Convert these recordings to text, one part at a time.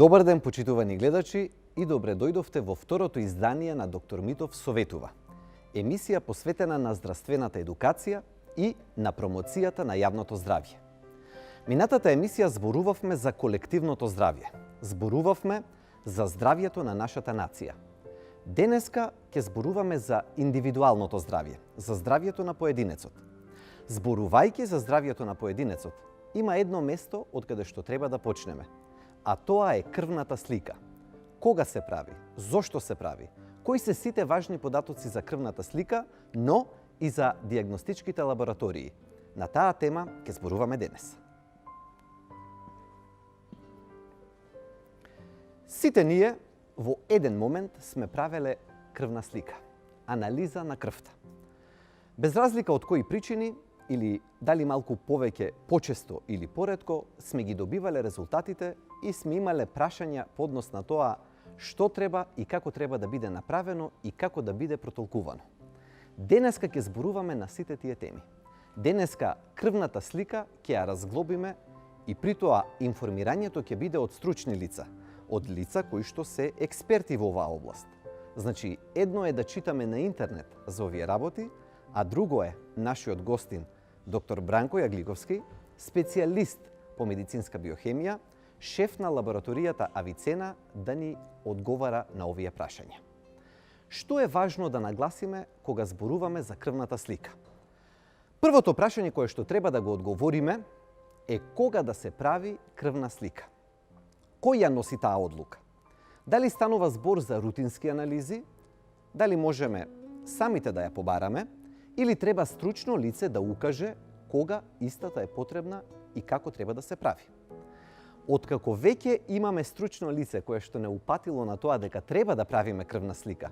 Добар ден, почитувани гледачи, и добре дојдовте во второто издание на Доктор Митов советува. Емисија посветена на здравствената едукација и на промоцијата на јавното здравје. Минатата емисија зборувавме за колективното здравје. Зборувавме за здравјето на нашата нација. Денеска ќе зборуваме за индивидуалното здравје, за здравјето на поединецот. Зборувајќи за здравјето на поединецот, има едно место од каде што треба да почнеме, а тоа е крвната слика. Кога се прави, зошто се прави, кои се сите важни податоци за крвната слика, но и за дијагностичките лаборатории. На таа тема ќе зборуваме денес. Сите ние во еден момент сме правеле крвна слика, анализа на крвта. Без разлика од кои причини, или дали малку повеќе, почесто или поретко, сме ги добивале резултатите и сме имале прашања по однос на тоа што треба и како треба да биде направено и како да биде протолкувано. Денеска ќе зборуваме на сите тие теми. Денеска крвната слика ќе ја разглобиме и при тоа информирањето ќе биде од стручни лица, од лица кои што се експерти во оваа област. Значи, едно е да читаме на интернет за овие работи, а друго е нашиот гостин, доктор Бранко Јагликовски, специјалист по медицинска биохемија, шеф на лабораторијата Авицена, да ни одговара на овие прашања. Што е важно да нагласиме кога зборуваме за крвната слика? Првото прашање кое што треба да го одговориме е кога да се прави крвна слика. Кој ја носи таа одлука? Дали станува збор за рутински анализи, дали можеме самите да ја побараме, или треба стручно лице да укаже кога истата е потребна и како треба да се прави. Откако веќе имаме стручно лице кое што не упатило на тоа дека треба да правиме крвна слика,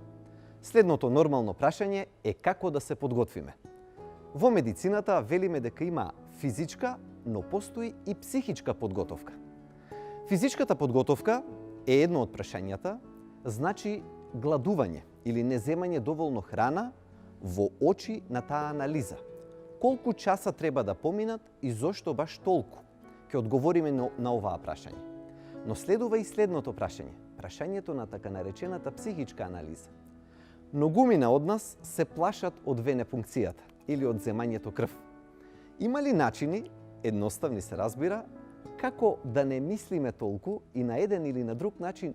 следното нормално прашање е како да се подготвиме. Во медицината велиме дека има физичка, но постои и психичка подготовка. Физичката подготовка е едно од прашањата, значи гладување или неземање доволно храна во очи на таа анализа. Колку часа треба да поминат и зошто баш толку? Ќе одговориме на оваа прашање. Но следува и следното прашање, прашањето на така наречената психичка анализа. Многумина од нас се плашат од венепункцијата или од земањето крв. Има ли начини, едноставни се разбира, како да не мислиме толку и на еден или на друг начин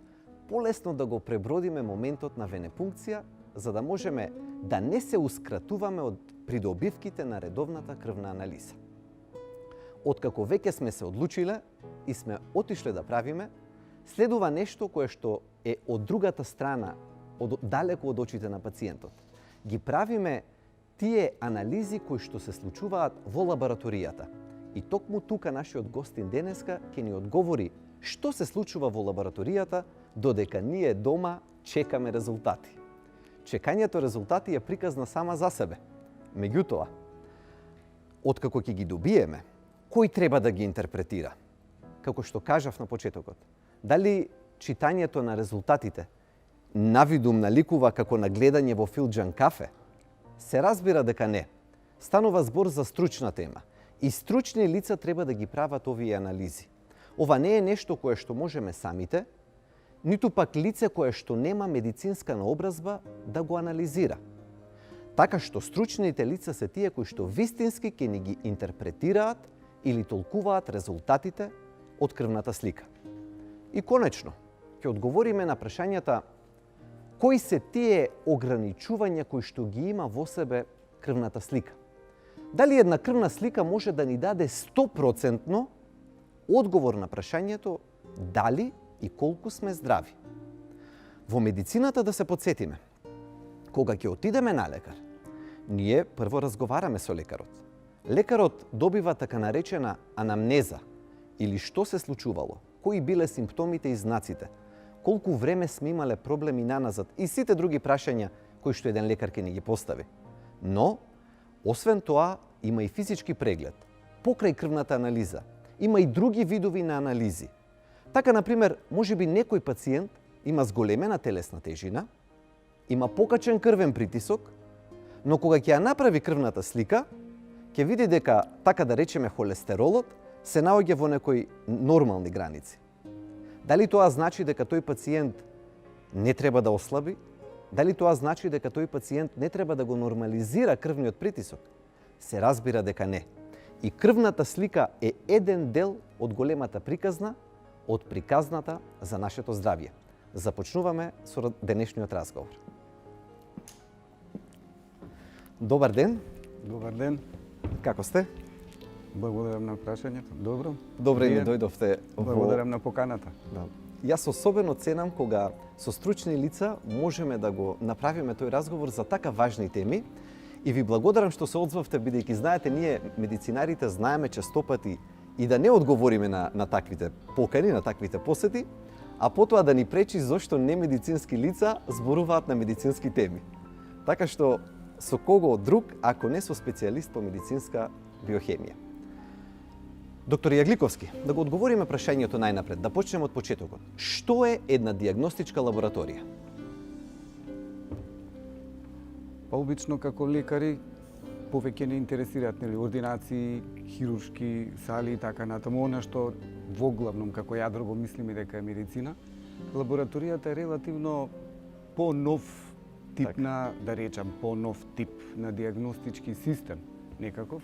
полесно да го пребродиме моментот на венепункција, за да можеме да не се ускратуваме од придобивките на редовната крвна анализа. Откако веќе сме се одлучиле и сме отишле да правиме, следува нешто кое што е од другата страна, далеко од очите на пациентот. Ги правиме тие анализи кои што се случуваат во лабораторијата. И токму тука нашиот гостин денеска ќе ни одговори што се случува во лабораторијата додека ние дома чекаме резултати. Чекањето резултати е приказна сама за себе. Меѓутоа, откако ќе ги добиеме, кој треба да ги интерпретира? Како што кажав на почетокот, дали читањето на резултатите навидум наликува како на гледање во филџан кафе? Се разбира дека не. Станува збор за стручна тема. И стручни лица треба да ги прават овие анализи. Ова не е нешто кое што можеме самите, ниту пак лице кое што нема медицинска наобразба да го анализира. Така што стручните лица се тие кои што вистински ќе ни ги интерпретираат или толкуваат резултатите од крвната слика. И конечно, ќе одговориме на прашањата кои се тие ограничувања кои што ги има во себе крвната слика. Дали една крвна слика може да ни даде 100% одговор на прашањето дали и колку сме здрави. Во медицината да се подсетиме. Кога ќе отидеме на лекар, ние прво разговараме со лекарот. Лекарот добива така наречена анамнеза или што се случувало, кои биле симптомите и знаците, колку време сме имале проблеми наназад и сите други прашања кои што еден лекар ќе ни ги постави. Но, освен тоа, има и физички преглед. Покрај крвната анализа, има и други видови на анализи. Така, например, можеби некој пациент има зголемена телесна тежина, има покачен крвен притисок, но кога ќе ја направи крвната слика, ќе види дека, така да речеме, холестеролот се наоѓа во некои нормални граници. Дали тоа значи дека тој пациент не треба да ослаби? Дали тоа значи дека тој пациент не треба да го нормализира крвниот притисок? Се разбира дека не. И крвната слика е еден дел од големата приказна, од приказната за нашето здравје. Започнуваме со денешниот разговор. Добар ден. Добар ден. Како сте? Благодарам на прашањето. Добро. Добре ми дојдовте. Благодарам на поканата. Да. Јас особено ценам кога со стручни лица можеме да го направиме тој разговор за така важни теми и ви благодарам што се одзвавте, бидејќи знаете, ние медицинарите знаеме честопати и да не одговориме на таквите покани, на таквите посети, а потоа да ни пречи зошто немедицински лица зборуваат на медицински теми. Така што со кого друг, ако не со специјалист по медицинска биохемија. Доктор Јагликовски, да го одговориме прашањето најнапред, да почнеме од почетокот. Што е една дијагностичка лабораторија? Па обично како лекари повеќе не интересираат ординации, хируршки сали и така натаму, она што воглавном како јадро го мислиме дека е медицина. Лабораторијата е релативно по-нов тип на, да речам, по-нов тип на дијагностички систем некаков,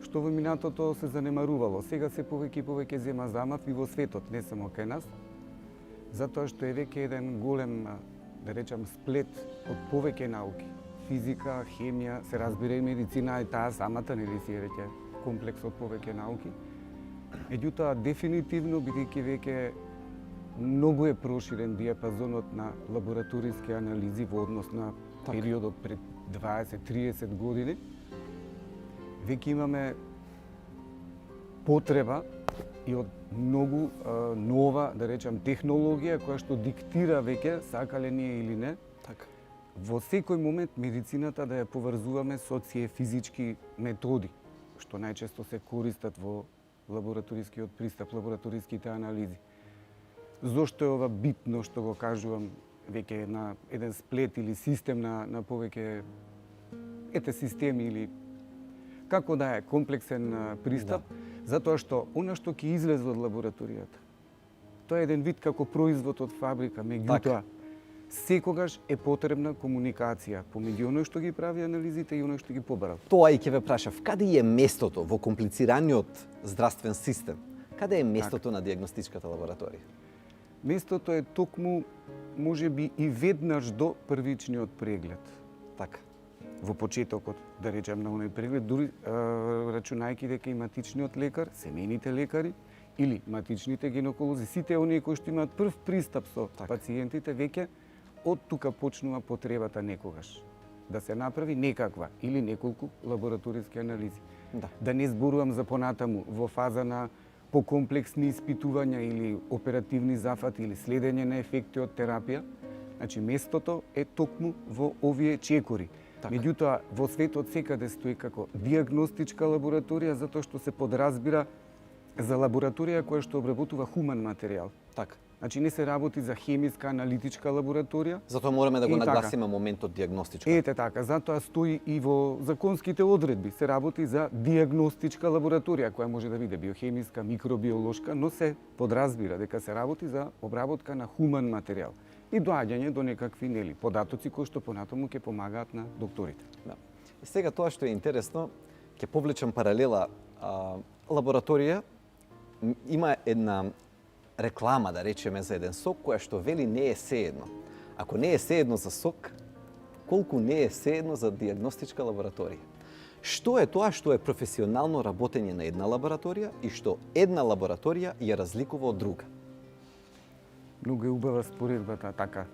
што во минатото се занемарувало. Сега се повеќе и повеќе зема замав и во светот, не само кај нас, затоа што е веќе еден голем, да речам, сплет од повеќе науки. Физика, хемија, се разбира и медицина, и таа самата, нели си е веќе комплекс од повеќе науки. Меѓутоа, дефинитивно, бидејќи веќе многу е проширен диапазонот на лабораториски анализи во однос на периодот пред 20-30 години, веќе имаме потреба и од многу нова, да речам, технологија која што диктира веќе, сакале ние или не, Така. во секој момент медицината да ја поврзуваме со тие физички методи, што најчесто се користат во лабораторискиот пристап, лабораториските анализи. Зошто е ова битно што го кажувам, веќе на еден сплет или систем на повеќе системи или како да е комплексен пристап, затоа што она што ќе излезе од лабораторијата, тоа е еден вид како производ од фабрика, меѓутоа секогаш е потребна комуникација помеѓу оној што ги прави анализите и оној што ги побара. Тоа и ќе ве прашав, каде е местото во комплицираниот здравствен систем? Каде е местото на дијагностичката лабораторија? Местото е токму, можеби и веднаш до првичниот преглед. Така. Во почетокот, да речем, на оној преглед, дури рачунајќи дека и матичниот лекар, семејните лекари или матичните гинеколози, сите оние кои што имаат прв пристап со пациентите, веќе од тука почнува потребата некогаш да се направи некаква или неколку лабораториски анализи. Да не зборувам за понатаму во фаза на покомплексни испитувања или оперативни зафати или следење на ефекти од терапија. Значи, местото е токму во овие чекори. Меѓутоа, во светот секаде стои како дијагностичка лабораторија, затоа што се подразбира за лабораторија која што обработува хуман материјал. Така. Значи, не се работи за хемиска аналитичка лабораторија. Затоа мораме да го нагласиме моментот дијагностичка. Ете така, затоа стои и во законските одредби. Се работи за дијагностичка лабораторија, која може да биде биохемиска, микробиолошка, но се подразбира дека се работи за обработка на хуман материјал и доаѓање до некакви податоци кои што понатаму ќе помагаат на докторите. Да. И сега тоа што е интересно, ќе повлечам паралела. Лабораторија има една реклама, да речеме, за еден сок, која што вели не е сеедно. Ако не е сеедно за сок, колку не е сеедно за дијагностичка лабораторија? Што е тоа што е професионално работење на една лабораторија и што една лабораторија ја разликува од друга? Многу е убава споредбата, така.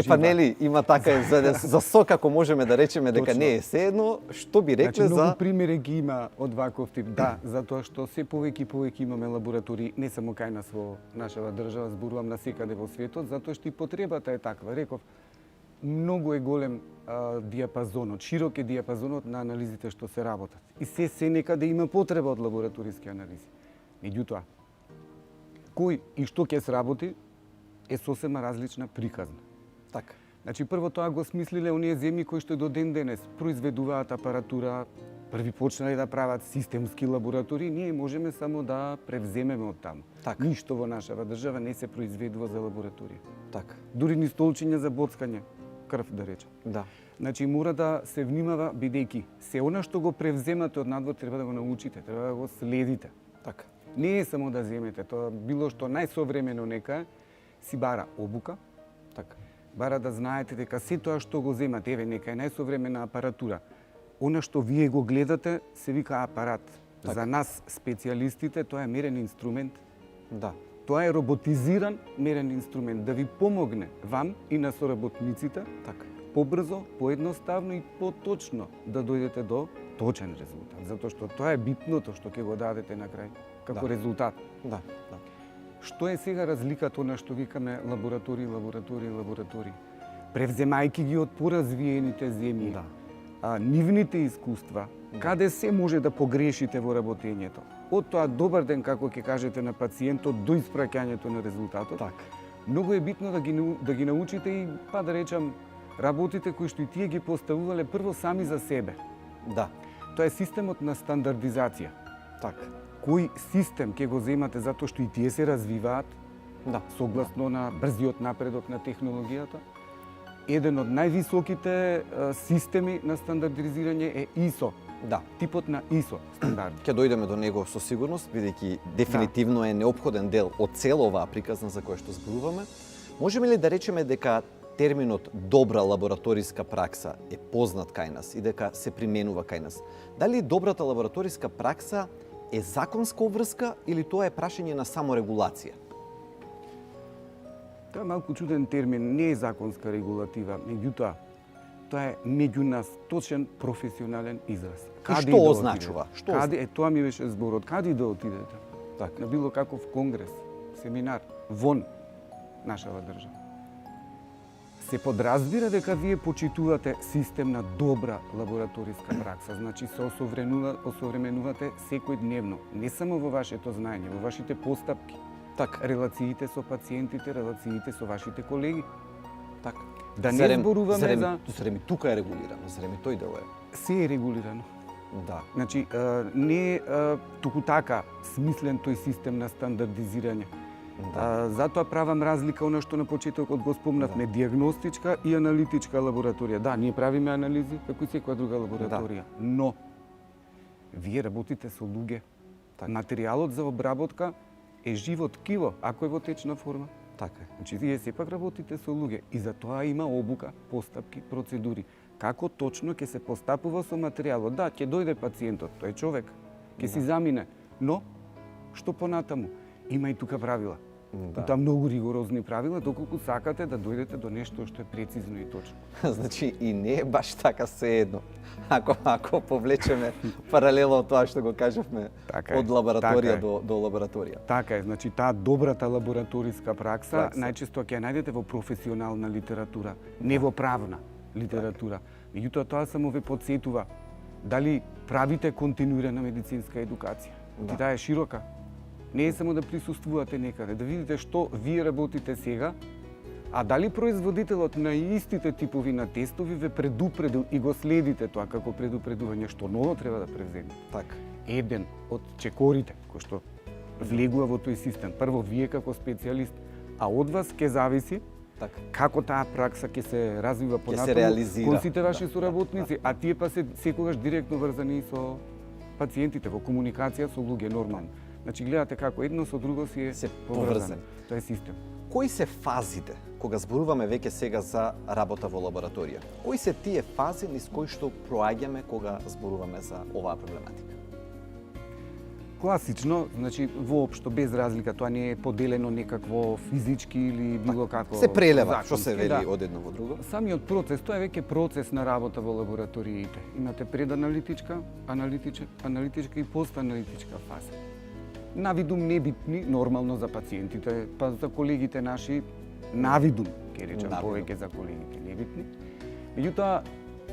Па нели, има така за сок, ако можеме да речеме дека не е сеедно, што би рекле за... Многу примери ги има од ваков тип, да, затоа што се повеќе и повеќе имаме лаборатории, не само кај нас во нашава држава, зборувам на секаде во светот, затоа што и потребата е таква. Реков, многу е голем диапазонот, широк е диапазонот на анализите што се работат. И се некаде има потреба од лабораториски анализи. Меѓутоа, кој и што ќе сработи е сосема различна приказна. Така. Значи, прво тоа го смислиле оние земји кои што до ден денес произведуваат апаратура, први почнале да прават системски лаборатории, ние можеме само да превземеме од таму. Така. Ништо во нашава држава не се произведува за лабораторија. Така. Дури ни столчиња за боцкање крв, да речем. Да. Значи мора да се внимава, бидејќи се она што го превземате од надвор треба да го научите, треба да го следите. Така. Не е само да земете, тоа било што најсовремено нека си бара обука, Така. бара да знаете дека се тоа што го земате, еве нека е најсовремена апаратура. Она што вие го гледате се вика апарат. Така. За нас специјалистите тоа е мерен инструмент. Да. Тоа е роботизиран мерен инструмент да ви помогне вам и на соработниците Така. побрзо, поедноставно и поточно да дојдете до точен резултат, затоа што тоа е битното што ќе го дадете на крај како Да. резултат. Да. Да. Што е сега разликата на што викаме лаборатории? Превземајќи ги од поразвиените земји, Да. нивните искуства, каде се може да погрешите во работењето. Од тоа добар ден, како ќе кажете на пациентот, до испраќањето на резултатот. Така. Многу е битно да ги научите и, па да речам, работите кои што и тие ги поставувале прво сами за себе. Да. Тоа е системот на стандардизација. Така. Кој систем ќе го земате затоа што и тие се развиваат, Да. согласно на брзиот напредок на технологијата. Еден од највисоките системи на стандардизирање е ISO, Да. типот на ISO стандард. Ќе дојдеме до него со сигурност, бидејќи дефинитивно е неопходен дел од цела оваа приказна за која што зборуваме. Можеме ли да речеме дека терминот добра лабораториска пракса е познат кај нас и дека се применува кај нас? Дали добрата лабораториска пракса е законска обврска или тоа е прашање на саморегулација? Тоа е малку чуден термин, не е законска регулатива, меѓутоа тоа е меѓу нас точен професионален израз. И што и да означува? отидете? Што Каде е тоа ми беше зборот, каде и да отидете? Така. На било каков конгрес, семинар, вон нашава држава. Се подразбира дека вие почитувате систем на добра лабораториска пракса, значи се осовременувате секојдневно, не само во вашето знаење, во вашите постапки, Така. релациите со пациентите, релациите со вашите колеги. Така. Да не зборуваме за... Зарем и тука е регулирано, зарем и тој дел е. Се е регулирано. Да. Значи, не е туку така смислен тој систем на стандардизирање. Да. Затоа правам разлика она што на почетокот го спомнавме, диагностичка и аналитичка лабораторија. Да, ние правиме анализи како и секоја друга лабораторија, но вие работите со луѓе. Така. Материјалот за обработка е живо ткиво, ако е во течна форма. Така е. Значи, вие сепак работите со луѓе и за тоа има обука, постапки, процедури. Како точно ќе се постапува со материјалот? Да, ќе дојде пациентот, тој е човек, ќе си замине, но што понатаму? Има и тука правила. Да. Тоа многу ригорозни правила, доколку сакате да дојдете до нешто што е прецизно и точно. Значи и не е баш така сеедно. Ако повлечеме паралела од тоа што го кажавме Така е, од лабораторија така е. до лабораторија. Така е, значи таа добрата лабораториска пракса Пракса. најчесто ќе ја најдете во професионална литература, не во правна литература. Меѓутоа тоа само ве потсетува дали правите континуирана медицинска едукација. Да. И таа е широка. Не е само да присуствувате некаде, да видите што вие работите сега, а дали производителот на истите типови на тестови ве предупредил и го следите тоа како предупредување што ново треба да превземе. Така. Еден од чекорите кој што влегува во тој систем, прво вие како специјалист, а од вас ќе зависи Така. како таа пракса ќе се развива се понатаму реализира. кон сите ваши Да, соработници, а тие па се секогаш директно врзани и со пациентите во комуникација со луѓе нормално. Значи гледате како едно со друго си е Се поврзано. поврзани. Тоа е систем. Кои се фазите кога зборуваме веќе сега за работа во лабораторија? Кои се тие фази низ кои што проаѓаме кога зборуваме за оваа проблематика? Класично, значи воопшто без разлика, тоа не е поделено некакво физички или било како Се прелева, што законски, се вели од едно во друго? Самиот процес, тоа е веќе процес на работа во лабораториите. Имате преданалитичка, аналитичка и постаналитичка фаза. Навидум небитни, нормално за пациентите, па за колегите наши, навидум, ќе речам, Навидум. повеќе за колегите небитни. Меѓутоа,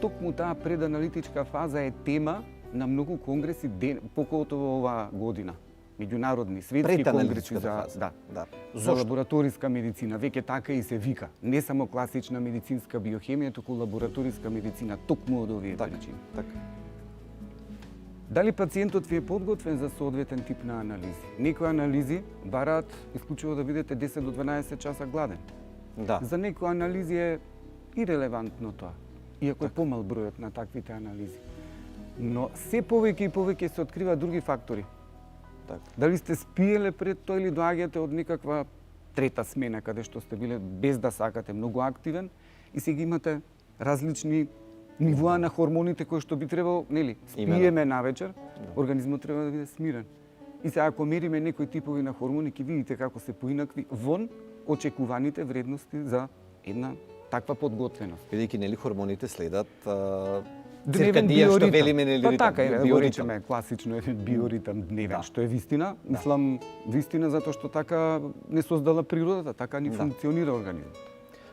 токму таа преданалитичка фаза е тема на многу конгреси поколото оваа година. Меѓународни, светски конгреси Преданалитичката за фаза. да, Да. за Зошто? лабораториска медицина, веќе така и се вика. Не само класична медицинска биохемија, туку лабораториска медицина, токму од овие Така. причини. Така. Дали пациентот ви е подготвен за соодветен тип на анализи? Некои анализи бараат исклучиво да бидете 10 до 12 часа гладен. Да. За некои анализи е ирелевантно тоа, иако е помал бројот на таквите анализи. Но се повеќе и повеќе се открива други фактори. Така. Дали сте спиеле пред тоа или доаѓате од некаква трета смена каде што сте биле без да сакате многу активен и сега имате различни нивоа на хормоните кои што би требало, нели, спиеме навечер, организмот треба да биде смирен. И сега ако мериме некои типови на хормони, ќе видите како се поинакви вон очекуваните вредности за една таква подготвеност. Бидејќи нели хормоните следат Дневен циркадија што биоритам. велиме нели Па ритам, така е, да го биоритам. речеме класично еден биоритам дневен, Да. што е вистина. Мислам, вистина затоа што така не создала природата, така ни Да. функционира организмот.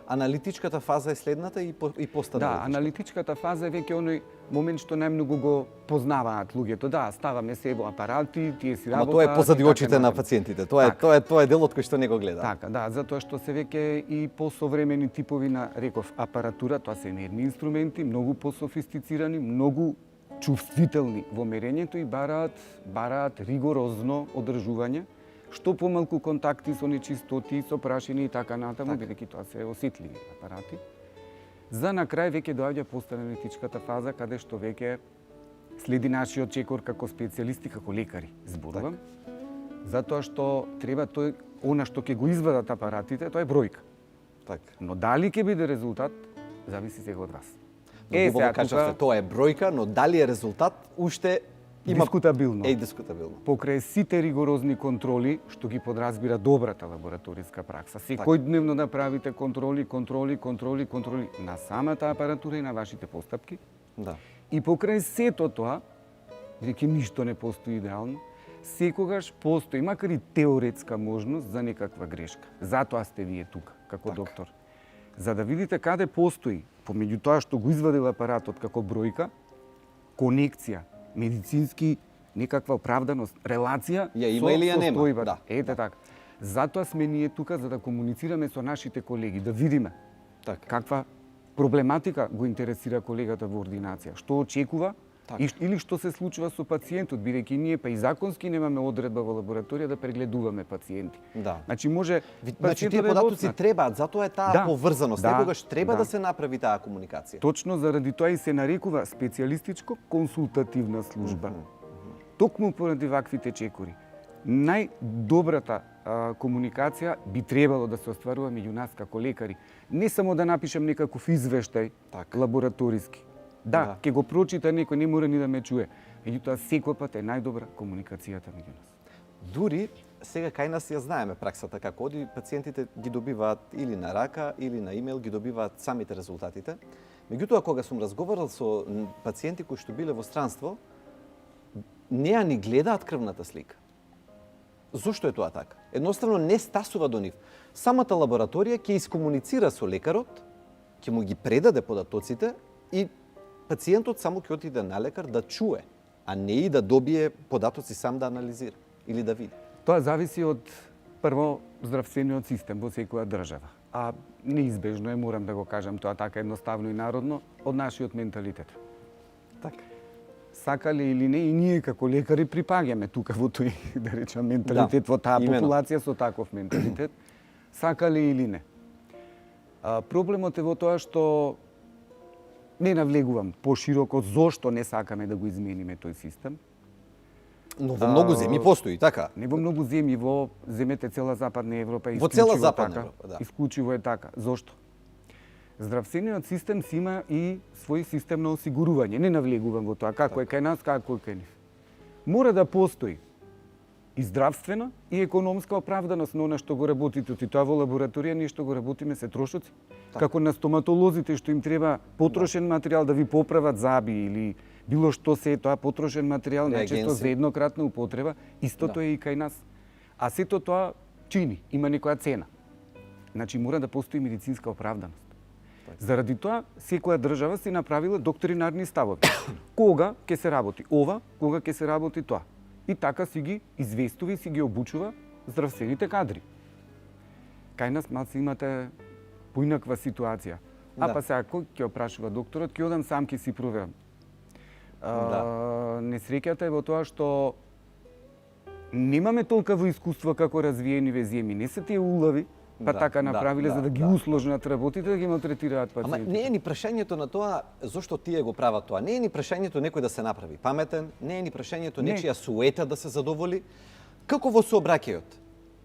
Аналитичката фаза е следната и постаналитичката. Да, аналитичката фаза е веќе оној момент што најмногу го познаваат луѓето. Да, ставаме се во апарати, тие си Ама работа. тоа е позади и така очите на натаму. пациентите. Тоа е делот кој што не го гледа. Така, да, затоа што се веќе и посовремени типови на, реков, апаратура, тоа се мерни инструменти, многу пософистицирани, многу чувствителни во мерењето и бараат ригорозно одржување, што помалку контакти со нечистоти, со прашини и така натаму, бидејќи тоа се осетливи апарати. За на крај веќе доаѓа постаналитичката фаза, каде што веќе следи нашиот чекор како специјалисти, како лекари, зборувам. Затоа што треба тој, она што ќе го извадат апаратите, тоа е бројка. Така. Но дали ќе биде резултат, зависи сега од вас. Сега кажавте, тоа е бројка, но дали е резултат, уште има дискутабилно. Е дискутабилно. Покрај сите ригорозни контроли, што ги подразбира добрата лабораториска пракса. Секојдневно да правите контроли на самата апаратура и на вашите постапки. Да. И покрај сето тоа, бидејќи ништо не постои идеално, секогаш постои, макар и теоретска можност за некаква грешка. Затоа сте вие тука, како доктор. За да видите каде постои, помеѓу тоа што го извадил апаратот како бројка, конекција, медицински некаква оправданост, релација Ја има или ја нема? состојбата. Да. Ете така. Затоа сме ние тука за да комуницираме со нашите колеги, да видиме Така. каква проблематика го интересира колегата во ординација, што очекува или што се случува со пациентот, бидејќи ние па и законски немаме одредба во лабораторија да прегледуваме пациенти. Да. Значи може Значи тие податоци требаат, затоа е таа поврзаност. Некогаш треба да се направи таа комуникација. Точно заради тоа и се нарекува специјалистичко консултативна служба. Токму поради ваквите чекори. Најдобрата комуникација би требало да се остварува меѓу нас како лекари. Не само да напишем некаков извештај лабораториски. Да, ќе го прочита некој, не мора ни да ме чуе. Меѓутоа секој пат е најдобра комуникацијата меѓу нас. Дури сега кај нас ја знаеме праксата како оди, пациентите ги добиваат или на рака или на имејл, ги добиваат самите резултатите. Меѓутоа кога сум разговарал со пациенти кои што биле во странство, не ни гледаат крвната слика. Зошто е тоа така? Едноставно не стасува до нив. Самата лабораторија ќе искомуницира со лекарот, ќе му ги предаде податоците и пациентот само ќе отиде на лекар да чуе, а не и да добие податоци сам да анализира или да види. Тоа зависи од прво здравствениот систем во секоја држава. А неизбежно е, морам да го кажам тоа така едноставно и народно, од нашиот менталитет. Така. Сакале или не, и ние како лекари припаѓаме тука во тој, да речам, менталитет, во таа популација со таков менталитет. Сакале или не. Проблемот е во тоа што не навлегувам пошироко зошто не сакаме да го измениме тој систем. Но во многу земји постои, така? Не во многу земји, во земете цела Западна Европа во цела Западна Европа, да. Исклучиво е така. Зошто? Здравствениот систем си има и свој систем на осигурување. Не навлегувам во тоа како е кај нас, како е кај нив. Мора да постои и здравствена и економска оправданост на она што го работите. И тоа во лабораторија ние што го работиме се трошоци. Како на стоматолозите што им треба потрошен материјал да ви поправат заби или било што се тоа потрошен материјал, најчесто за еднократна употреба, истото е и кај нас. А сето тоа чини, има некоја цена. Значи мора да постои медицинска оправданост. Заради тоа секоја држава си направила доктринарни ставови. Кога ќе се работи ова, кога ќе се работи тоа. И така си ги известува и си ги обучува здравствените кадри. Кај нас малце имате поинаква ситуација. А па сега кој ќе опрашува докторот, ќе одам сам ќе си проверам. Несреќата е во тоа што немаме толкаво искуство како развиениве земји. Не се тие улави, па така направиле за да ги усложнат работите, да ги малтретираат пациентите. Ама не е ни прашањето на тоа зошто тие го прават тоа. Не е ни прашањето некој да се направи паметен, не е ни прашањето нечија суета да се задоволи. Како во сообраќајот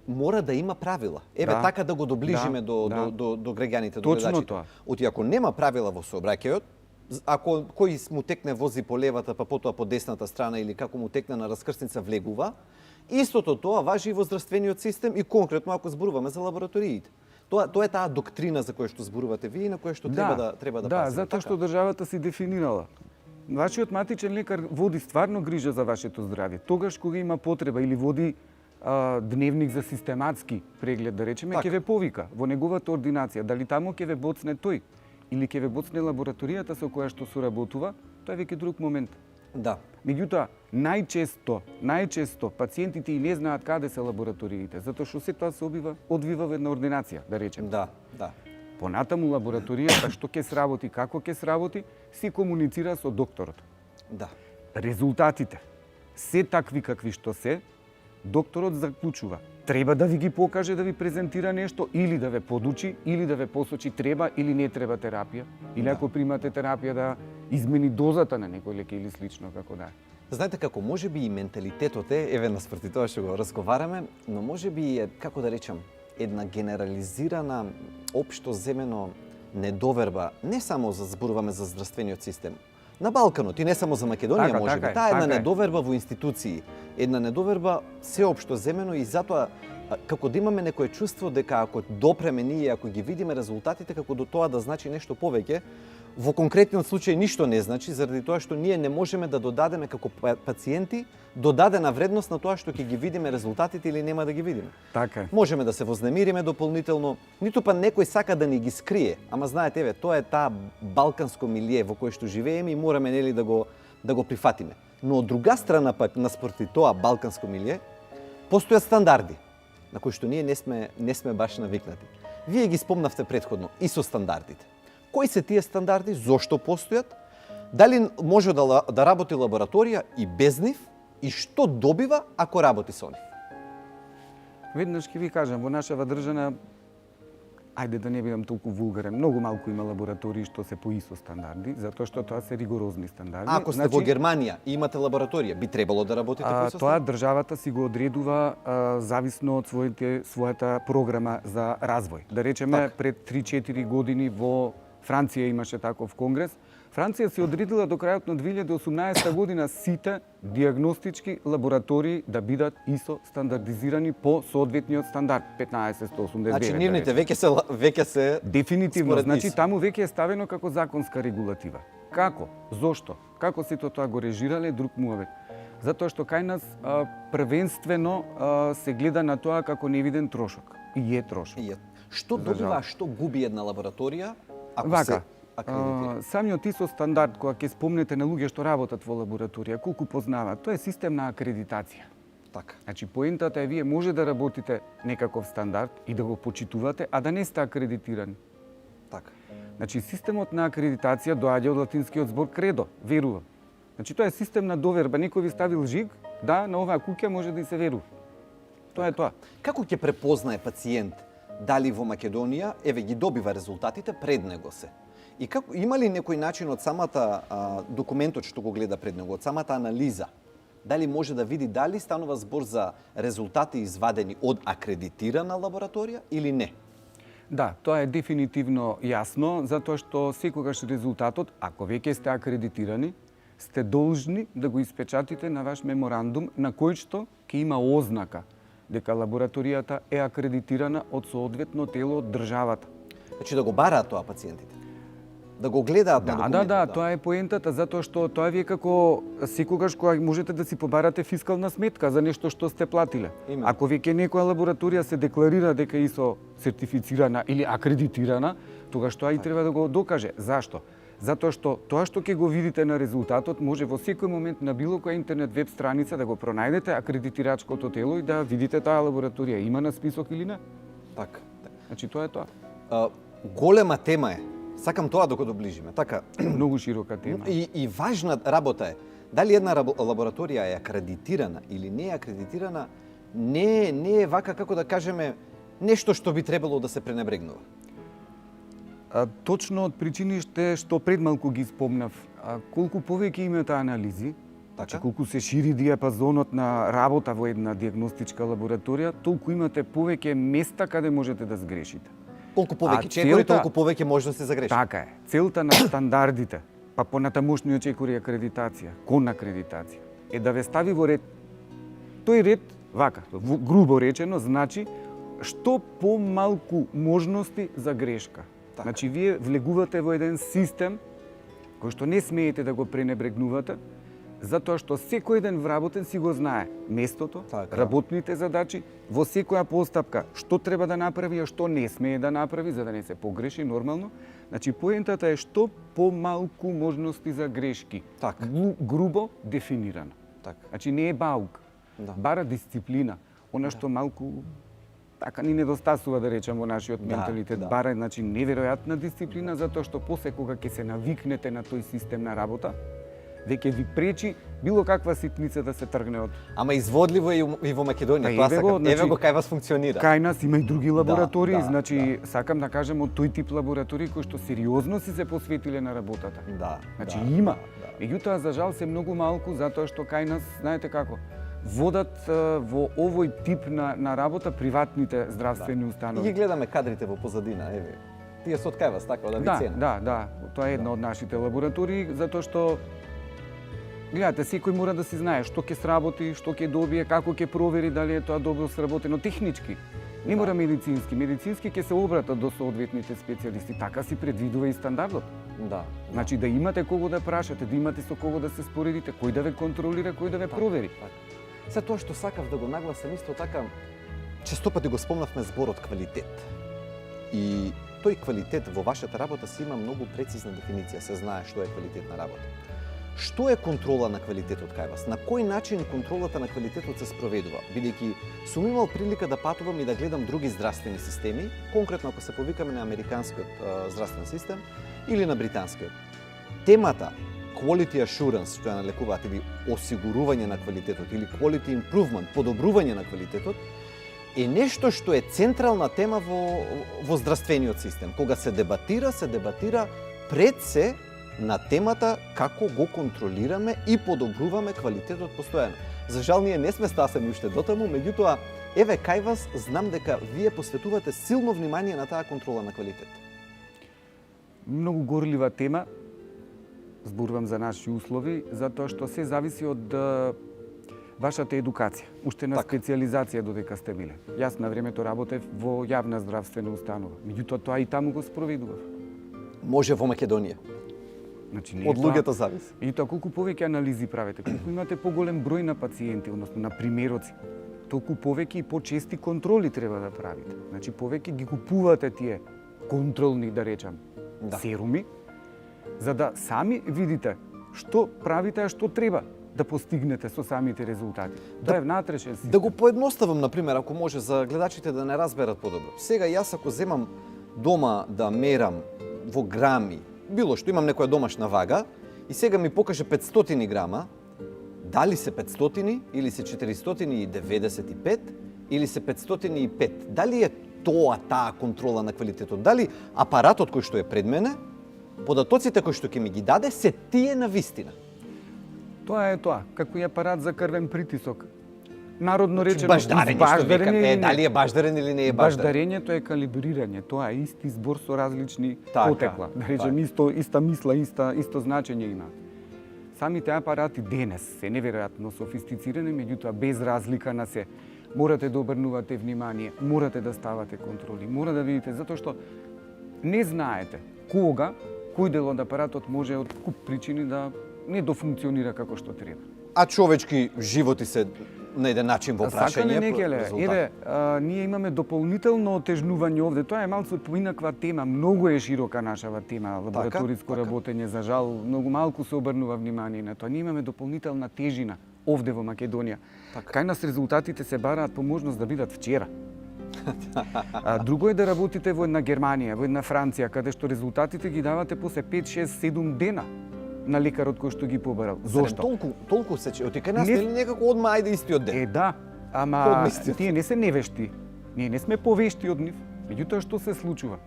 мора да има правила. Еве така да го доближиме до граѓаните, до гледачите. Оти ако нема правила во сообраќајот, ако кој му текне вози по левата, па потоа по десната страна или како му текне на раскрсница влегува, истото тоа важи и во здравствениот систем и конкретно ако зборуваме за лабораториите. Тоа е таа доктрина за која што зборувате вие и на која што треба да пазиме. Да, затоа што државата си дефинирала. Вашиот матичен лекар води стварно грижа за вашето здравје. Тогаш кога има потреба или води дневник за систематски преглед, да речеме, ќе ве повика во неговата ординација. Дали таму ќе ве боцне тој или ќе ве боцне лабораторијата со која што соработува, тоа е веќе друг момент. Да. Меѓутоа, најчесто пациентите и не знаат каде се лабораториите, затоа што се тоа се одвива во една ординација, да речеме. Да. Понатаму лабораторијата што ќе сработи, како ќе сработи, се комуницира со докторот. Да. Резултатите се такви какви што се, докторот заклучува. Треба да ви ги покаже, да ви презентира нешто, или да ве подучи, или да ве посочи треба или не треба терапија, или ако примате терапија да измени дозата на некој лек или слично, како да. Знаете како можеби и менталитетот е, еве наспроти тоа што го разговараме, но можеби е, како да речам, една генерализирана, општо земено недоверба, не само за зборуваме за здравствениот систем, на Балканот и не само за Македонија можеби. Таа е една недоверба во институции, една недоверба сеопшто земено и затоа како да имаме некое чувство дека ако допреме ние, ако ги видиме резултатите, како до тоа да значи нешто повеќе, во конкретниот случај ништо не значи, заради тоа што ние не можеме да додадеме како пациенти додадена вредност на тоа што ќе ги видиме резултатите или нема да ги видиме. Така е. Можеме да се вознемириме дополнително, ниту па некој сака да ни ги скрие, ама знаете, еве, тоа е таа балканско милие во кое што живееме и мораме нели да го прифатиме. Но од друга страна пак наспроти тоа балканско милие, постојат стандарди на кои што ние не сме баш навикнати. Вие ги спомнавте претходно и со стандардите. Кои се тие стандарди, зошто постојат, дали може да работи лабораторија и без нив и што добива ако работи со нив? Веднаш ќе ви кажам, во нашава држава, ајде да не бидам толку вулгарен, многу малку има лаборатории што се по ИСО стандарди, затоа што тоа се ригорозни стандарди. Ако сте во Германија и имате лабораторија, би требало да работите по ИСО тоа државата си го одредува зависно од својата програма за развој. Да речеме, пред 3-4 години во Франција имаше таков конгрес. Франција се одредила до крајот на 2018 година сите диагностички лаборатории да бидат ИСО стандардизирани по соодветниот стандард 15189. Значи нивните веќе се дефинитивно, значи таму веќе е ставено како законска регулатива. Како? Зошто? Како сето тоа го режирале друг муавет? Затоа што кај нас првенствено се гледа на тоа како невиден трошок. И е трошок. Што добива, што губи една лабораторија? Вака, самиот ИСО стандард, кога ќе спомнете на луѓе што работат во лабораторија, колку познаваат, тоа е систем на акредитација. Така. Значи, поентата е вие може да работите некаков стандард и да го почитувате, а да не сте акредитирани. Така. Значи, системот на акредитација доаѓа од латинскиот збор кредо, верувам. Значи, тоа е систем на доверба. Некој ви ставил жиг, да, на оваа куќа може да и се верува. Тоа е тоа. Како ќе препознае пациент дали во Македонија, еве ги добива резултатите пред него се? И како има ли некој начин од самата документот што го гледа пред него, од самата анализа, дали може да види дали станува збор за резултати извадени од акредитирана лабораторија или не? Да, тоа е дефинитивно јасно, затоа што секогаш резултатот, ако веќе сте акредитирани, сте должни да го испечатите на ваш меморандум на кој што ќе има ознака дека лабораторијата е акредитирана од соодветно тело од државата. Значи да го бараат тоа пациентите? Да го гледаат на документот? Да, тоа е поентата, затоа што тоа вие како секогаш кога можете да си побарате фискална сметка за нешто што сте платиле. Ако веќе некоја лабораторија се декларира дека е ИСО сертифицирана или акредитирана, тогаш тоа и треба да го докаже. Зашто? Затоа што тоа што ќе го видите на резултатот може во секој момент на било која интернет веб страница да го пронајдете акредитирачкото тело и да видите таа лабораторија има на список или не. Така. Значи тоа е тоа. Голема тема е Сакам тоа да го доближиме. Така, Многу широка тема. и важна работа е, дали една лабораторија е акредитирана или не е акредитирана, не е вака, како да кажеме, нешто што би требало да се пренебрегнува. Точно од причиниште што пред малку ги спомнав, колку повеќе имате анализи, Така? колку се шири диапазонот на работа во една диагностичка лабораторија, толку имате повеќе места каде можете да сгрешите. Колку повеќе А чекори, целта- толку повеќе можности за грешка. Така е. Целта на стандардите, па понатамошниот чекори акредитација, кон акредитација, е да ве стави во ред. Тој ред, вака, грубо речено, значи што помалку можности за грешка. Така. Значи, вие влегувате во еден систем кој што не смеете да го пренебрегнувате, затоа што секој ден вработен си го знае местото, Така. работните задачи, во секоја постапка што треба да направи, а што не смее да направи, за да не се погреши нормално. Значи, поентата е што помалку можности за грешки. Така. Грубо дефинирано. Така. Значи, не е баук, Да. бара дисциплина. Она што малку така ни недостасува, да речем, во нашиот Да, менталитет. да. Бара, значи, неверојатна дисциплина, затоа што после кога ќе се навикнете на тој систем на работа, веќе ви пречи било каква ситница да се тргне од. Ама изводливо е и во Македонија, Па тоа еве го, сакам. Еве значи, го кај вас функционира. Кај нас има и други лаборатории, да, значи сакам да кажем од тој тип лаборатории кои што сериозно си се посветиле на работата. Да. Значи да, има. да. Меѓутоа, за жал се многу малку, затоа што кај нас, знаете како, водат во овој тип на работа приватните здравствени И ги установи. гледаме кадрите во позадина, еве. Тие се од кај вас, така, од Да, Авицена. да. Тоа е една од нашите лаборатории, затоа што гледате, секој мора да си знае што ќе сработи, што ќе добие, како ќе провери дали е тоа добро сработено технички. Не мора медицински. Медицински ќе се обратат до соодветните специјалисти. Така си предвидува и стандардот. Да. Значи да имате кого да прашате, да имате со кого да се споредите, кој да ве контролира, кој да ве провери. Така. Се тоа што сакав да го нагласам исто така, често пати го спомнавме зборот квалитет. И тој квалитет во вашата работа си има многу прецизна дефиниција, се знае што е квалитетна работа. Што е контрола на квалитетот кај вас? На кој начин контролата на квалитетот се спроведува? Бидејќи сум имал прилика да патувам и да гледам други здравствени системи, конкретно ако се повикаме на американскиот здравствен систем или на британскиот. Темата quality assurance, што ја налекуваат, или осигурување на квалитетот, или quality improvement, подобрување на квалитетот, е нешто што е централна тема во здравствениот систем. Кога се дебатира пред се на темата како го контролираме и подобруваме квалитетот постојано. За жал ние не сме стасени уште дотаму, меѓутоа еве кај вас знам дека вие посветувате силно внимание на таа контрола на квалитет. Многу горлива тема, зборувам за наши услови, затоа што се зависи од вашата едукација, уште на Така. специјализација додека сте биле. Јас на времето работев во јавна здравствена установа, меѓутоа тоа и таму го спроведував. Може во Македонија. Значи, не е Од тоа- луѓето зависи. И тоа колку повеќе анализи правите, колку имате поголем број на пациенти, односно на примероци, толку повеќе и почести контроли треба да правите. Значи повеќе ги купувате тие контролни, да речам, Да. серуми, за да сами видите што правите, а што треба да постигнете со самите резултати. Тоа е внатрешен систем. Да го поедноставам, например, ако може за гледачите да не разберат подобро. Сега јас ако земам дома да мерам во грами, било што имам некоја домашна вага и сега ми покаже 500 грама, дали се 500 или се 495 или се 505? Дали е тоа таа контрола на квалитетот? Дали апаратот кој што е пред мене, податоците кои што ќе ми ги даде, се тие на вистина? Тоа е тоа, како и апарат за крвен притисок. Народно речено, Баждарење, што викаме, или не. дали е баждарен или не е баждарен? Баждарењето е калибрирање, тоа е исти збор со различни Така, потекла. Да речем, иста мисла, исто значење има. Самите апарати денес се неверојатно софистицирани, меѓутоа без разлика на се. Морате да обрнувате внимание, морате да ставате контроли, мора да видите, затоа што не знаете кога, кој дел од апаратот може од куп причини да не дофункционира како што треба. А човечки животи се на еден начин во Сакале прашање. некеле, резултат. еве, ние имаме дополнително отежнување овде. Тоа е малку поинаква тема, многу е широка нашава тема, лабораториско така. работење, за жал, многу малку се обрнува внимание на тоа. Ние имаме дополнителна тежина овде во Македонија. Така. Кај нас резултатите се бараат по можност да бидат вчера. Друго е да работите во една Германија, во една Франција, каде што резултатите ги давате после 5, 6, 7 дена на лекарот кој што ги побарал. Зошто? Толку се че, оти кај нас Не- нели некако одма ајде истиот ден. Да, ама Одмислиот. тие не се невешти. Ние не сме повешти од нив. Меѓутоа што се случува?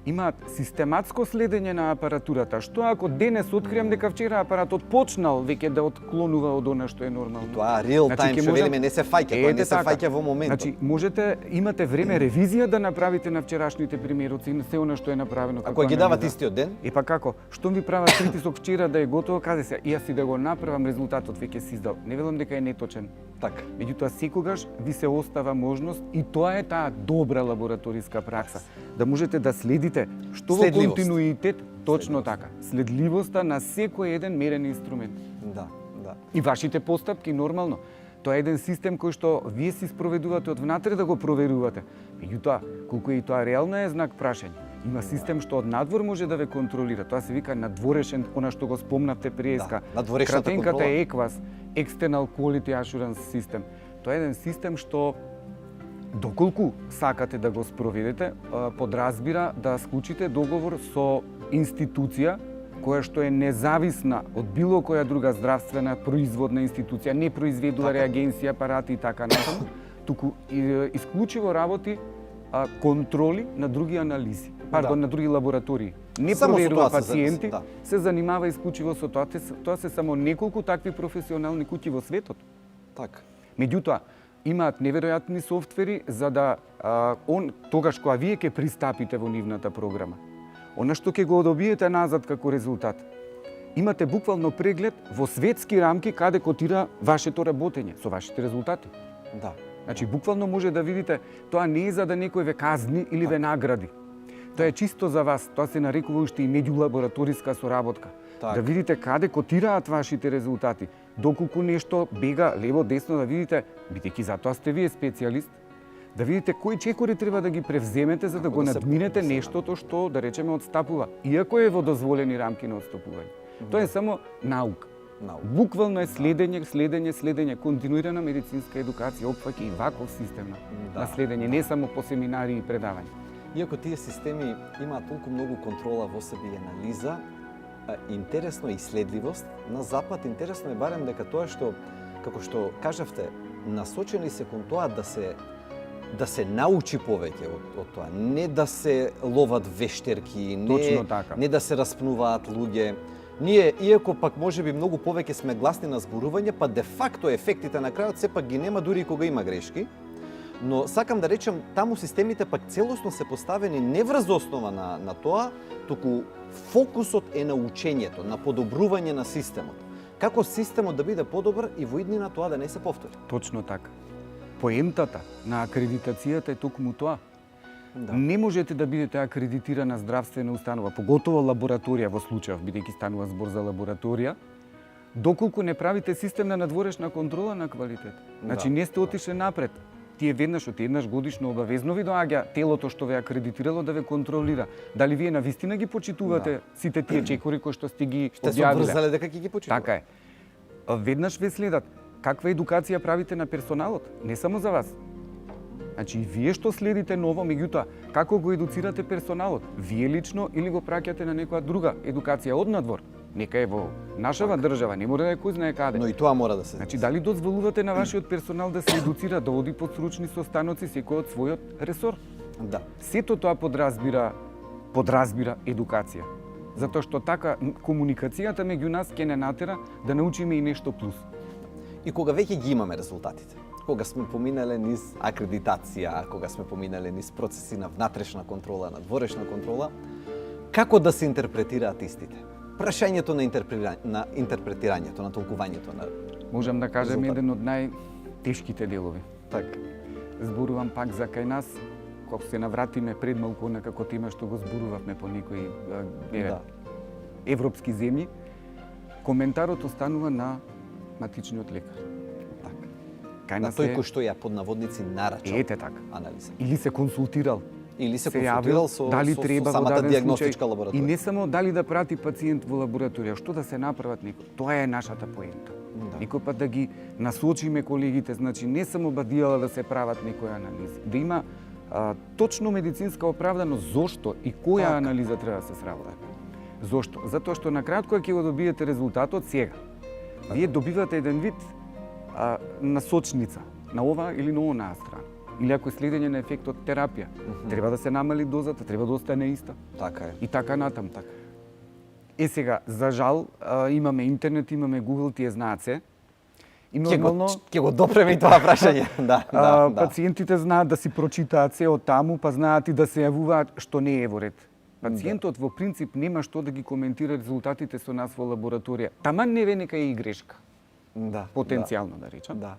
Имаат систематско следење на апаратурата. Што ако денес откриам дека вчера апаратот почнал веќе да отклонува од она што е нормално? Тоа real Значи, time ќе што може- велиме не се фаќа, тоа Ете не се така. фаќа во моментот. Значи, имате време ревизија да направите на вчерашните примероци, на се она што е направено како Ако ги дават анализа. истиот ден, Па како? Што ми прават притисок вчера да е готово, каде се? И јас и да го направам, резултатот веќе си издал. Не велам дека е неточен. така. Меѓутоа секогаш ви се остава можност и тоа е таа добра лабораториска пракса, да можете да следите што во Следливост. континуитет, точно така, следливоста на секој еден мерен инструмент. Да, да. И вашите постапки нормално. Тоа е еден систем кој што вие си спроведувате од внатре да го проверувате. Меѓутоа, колку е и тоа реално е знак прашање. Има систем што од надвор може да ве контролира. Тоа се вика надворешен, она што го спомнавте преска. Да, надворешната Кратенката контрола. е EQAS, External Quality Assurance System. Тоа е еден систем што доколку сакате да го спроведете, подразбира да склучите договор со институција која што е независна од било која друга здравствена производна институција, не произведува реагенси, апарати и така натаму, туку исклучиво работи контроли на други анализи, пардон, на други лаборатории. Не Само со проверува тоа се пациенти, да. се занимава исклучиво со тоа. Тоа се само неколку такви професионални куќи во светот. Така. Меѓутоа, имаат неверојатни софтвери за да тогаш кога вие ќе пристапите во нивната програма, она што ќе го добиете назад како резултат, имате буквално преглед во светски рамки каде котира вашето работење со вашите резултати. Да. Значи, буквално може да видите, тоа не е за да некој ве казни или ве награди. Тоа е чисто за вас, тоа се нарекува уште и меѓулабораториска соработка. Така. Да видите каде котираат вашите резултати, доколку нешто бега лево, десно, да видите, бидејќи затоа сте вие специјалист, да видите кои чекори треба да ги превземете за да го да се надминете подпише, да. нештото што, да речеме, отстапува, иако е во дозволени рамки на отстапување. Тоа е само наука. Буквално е следење, континуирана медицинска едукација, опфаќа и ваков систем на следење, не само по семинари и предавања. Иако тие системи имаат толку многу контрола во себе и анализа, интересно е и следливост. На Запад интересно е барем дека тоа што, како што кажавте, насочени се кон тоа да се научи повеќе од тоа, не да се ловат вештерки, Точно така. не да се распнуваат луѓе. Ние, иако пак можеби многу повеќе сме гласни на зборување, па де факто ефектите на крајот сепак ги нема дури и кога има грешки. Но сакам да речем, таму системите пак целосно се поставени не врз основа на тоа, туку фокусот е на учењето, на подобрување на системот. Како системот да биде подобар и во иднина тоа да не се повтори. Точно така. Поентата на акредитацијата е токму тоа. Да. Не можете да бидете акредитирана здравствена установа, поготово лабораторија во случајов, бидејќи станува збор за лабораторија, доколку не правите систем на надворешна контрола на квалитет. Значи, не сте отишле напред. Тие веднаш годишно обавезно ви доаѓа телото што ве акредитирало да ве контролира. Дали вие навистина ги почитувате сите тие чекори кои што сте ги Те се објавиле? обврзале дека ќе ги почитуват. Така е. Веднаш ве следат. Каква едукација правите на персоналот? Не само за вас. Значи, и вие што следите ново, меѓутоа, како го едуцирате персоналот? Вие лично или го праќате на некоја друга едукација од надвор? Нека е во нашава држава, не мора да е кој знае каде. Но и тоа мора да се. Значи, дали дозволувате на вашиот персонал да се едуцира, да оди под сручни состаноци секој од својот ресор? Да. Сето тоа подразбира едукација. Затоа што така комуникацијата меѓу нас ќе не натера да научиме и нешто плюс. И кога веќе ги имаме резултатите, кога сме поминале низ акредитација, кога сме поминале низ процеси на внатрешна контрола, на дворешна контрола, како да се интерпретираат истите? Прашањето на интерпретирањето, на толкувањето на Можам да кажем резултат. еден од најтешките делови. така. Зборувам пак за кај нас, кога се навратиме пред малку на како тема што го зборувавме по некои Да. европски земји, коментарот останува на матичниот лекар. Така. Кај На нас тој е кој што ја под наводници нарачал ете така. анализа. Или се консултирал. Или се јавил консултирал со, дали со, треба со во самата даден диагностичка случај. лабораторија. И не само дали да прати пациент во лабораторија, што да се направат некои. Тоа е нашата поента. Да. Некој пат да ги насочиме колегите, значи не само бадијала да се прават некои анализи, да има точно медицинска оправданост зошто и која Така. анализа треба да се сработи. Зошто? Затоа што на кратко ќе го добиете резултатот сега. Вие добивате еден вид насочница на ова или на онаа страна. Или ако е следење на ефектот терапија, треба да се намали дозата, треба да остане иста. Така е. И така натаму. Сега, за жал, имаме интернет, имаме Google, тие знаат се. И нормално Ќе го допреме и тоа прашање. Да. пациентите знаат да си прочитаат се од таму, па знаат и да се јавуваат, што не е во ред. Пациентот во принцип нема што да ги коментира резултатите со нас во лабораторија. Таман не ве нека е и грешка. Да. Потенцијално да речам. Да.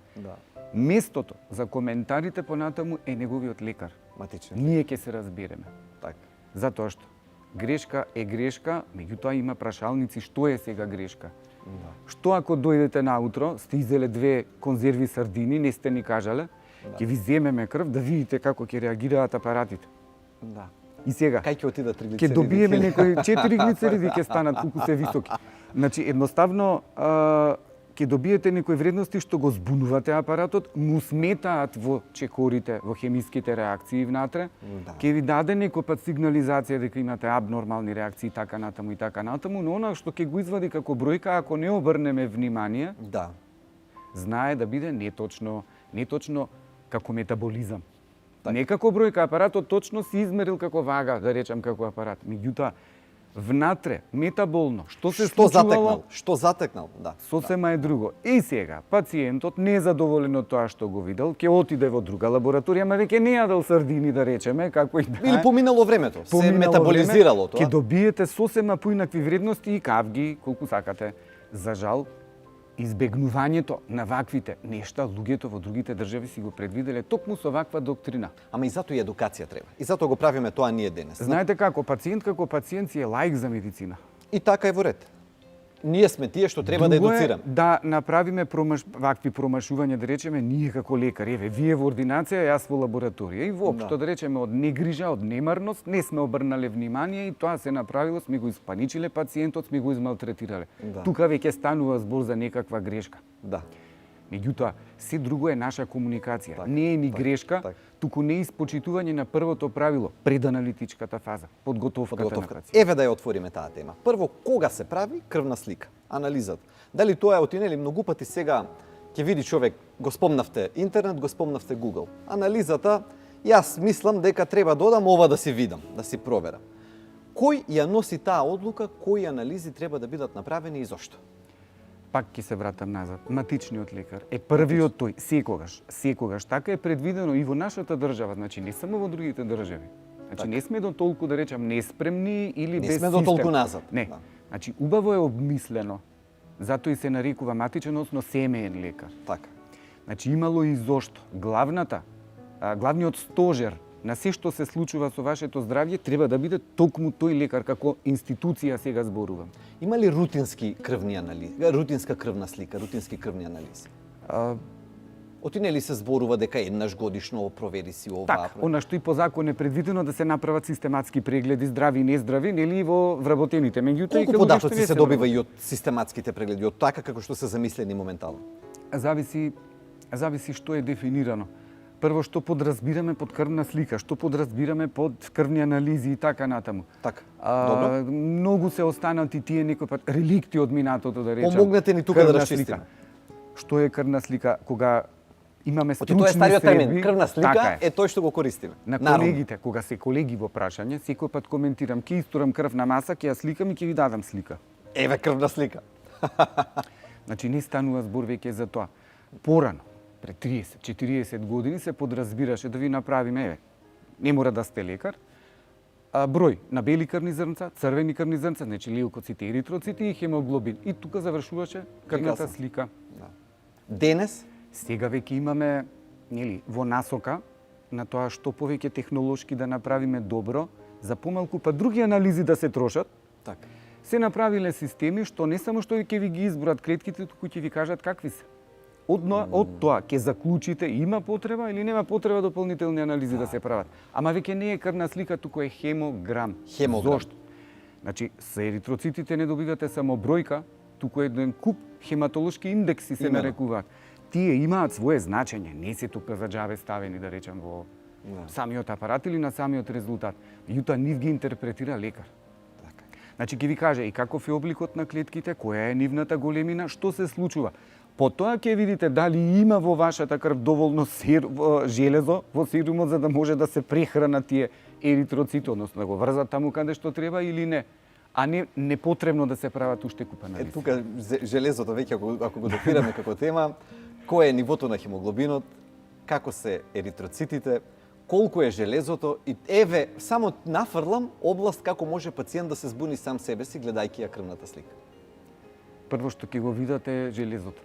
Местото за коментарите понатаму е неговиот лекар. Матичен. Ние ќе се разбереме. Така. Затоа што грешка е грешка, меѓутоа има прашалници што е сега грешка. Да. Што ако дојдете наутро, сте изеле 2 конзерви сардини, не сте ни кажале, ќе ви земеме крв да видите како ќе реагираат апаратите. Да. И сега, Кај ќе отидат триглицериди? ќе добиеме некои 4 глицериди ќе станат колку се високи. Значи едноставно ќе добиете некои вредности што го збунувате апаратот, му сметаат во чекорите, во хемиските реакции внатре. Да. Ќе ви даде некој пат сигнализација дека имате абнормални реакции така натаму, но она што ќе го извади како бројка, ако не обрнеме внимание, Да. знае да биде неточно како метаболизам. Не како бројка, апаратот точно си измерил како вага, да речам како апарат. Меѓутоа, внатре, метаболно, што се случувало, Што затекнал, да. сосема е друго. И сега, пациентот незадоволен од тоа што го видел, ќе отиде во друга лабораторија, ма веќе не јадел сардини, да речеме, како и да е. Или поминало времето, се Поминало метаболизирало време, ќе тоа. добиете сосема поинакви вредности и кавги, колку сакате. За жал, избегнувањето на ваквите нешта, луѓето во другите држави си го предвиделе токму со ваква доктрина. Ама и затоа и едукација треба. И затоа го правиме тоа ние денес. Знаете како пациент си е лаик за медицина. И така е во ред. Ние сме тие што треба да Друго е едуцираме. да направиме вакви промашувања, да речеме, ние како лекари, еве, вие во ординација, јас во лабораторија. И воопшто, да речеме, од негрижа, од немарност, не сме обрнале внимание и тоа се направило, сме го испаничиле пациентот, сме го измалтретирале. Да. Тука веќе станува збор за некаква грешка. Да. Меѓутоа, се друго е наша комуникација. Так, не е ни так, грешка, так. туку не испочитување на првото правило, преданалитичката фаза, подготовката на пациент. Еве да ја отвориме таа тема. Прво, кога се прави крвна слика? Анализата. Дали тоа е отинели многу пати сега ќе види човек, го спомнавте интернет, го спомнавте Google. Анализата, јас мислам дека треба додам ова да си видам, да си проверам. Кој ја носи таа одлука, кои анализи треба да бидат направени и зошто? Пак ќе се вратам назад. Матичниот лекар е првиот тој, секогаш. Така е предвидено и во нашата држава, значи не само во другите држави. Значи не сме до толку, да речам, неспремни или без сме систем. до толку назад. Не. Да. Значи убаво е обмислено. Затоа и се нарекува матичен, односно семеен лекар. Така. Значи имало и зошто. Главниот стожер на се што се случува со вашето здравје треба да биде токму тој лекар, како институција сега зборувам. Има ли рутински крвни анализи, рутинска крвна слика, рутински крвни анализи? Отине ли се зборува дека еднаш годишно провери си ова? Така, она што и по закон е предвидено да се направат систематски прегледи, здрави и нездрави, нели во вработените. Меѓутоа, Колку податоци се добива и од систематските прегледи, од така како што се замислени моментално? Зависи што е дефинирано. Прво, што подразбираме под крвна слика, што подразбираме под крвни анализи и така натаму. Така, добро. Многу се останати тие некој пат реликти од минатото, да речам. Помогнете ни тука да расчистиме. Што е крвна слика? Кога имаме Тоа е стручни стариот термин. средби, Крвна слика така е тој што го користиме. На колегите, кога се колеги во прашање, секој пат коментирам, ќе истурам крвна маса, ќе ја сликам и ќе ви дадам слика. Еве крвна слика. Значи не станува збор веќе за тоа. Порано, пред 30-40 години се подразбираше да ви направиме, еве, не мора да сте лекар, број на бели крвни зрнца, црвени крвни зрнца, значи леукоцити, еритроцити и хемоглобин. И тука завршуваше крвната слика. Да. Денес Сега веќе имаме, нели, во насока на тоа што повеќе технолошки да направиме добро, за помалку па други анализи да се трошат. така. Се направиле системи што не само што ќе ви ги изброат клетките, туку ќе ви кажат какви се. Од тоа ќе заклучите има потреба или нема потреба дополнителни анализи да се прават. Ама веќе не е крвна слика, туку е хемограм. Зошто? Значи, со еритроцитите не добивате само бројка, туку еден куп хематолошки индекси се нарекуваат. Тие имаат свое значење, не се тука за џабе ставени, да речам, во самиот апарат или на самиот резултат. Меѓутоа нив ги интерпретира лекар. Така. Значи ќе ви каже и каков е обликот на клетките, која е нивната големина, што се случува. Потоа ќе видите дали има во вашата крв доволно железо во серумот за да може да се прехранат тие еритроцити, односно да го врзат таму каде што треба или не. А не непотребно да се прават уште куп анализи. Тука железото веќе ако го дофираме како тема, кој е нивото на хемоглобинот, како се еритроцитите, колку е железото и еве само нафрлам област како може пациент да се збуни сам себе си гледајќи ја крвната слика. Прво што ќе го видите е железото.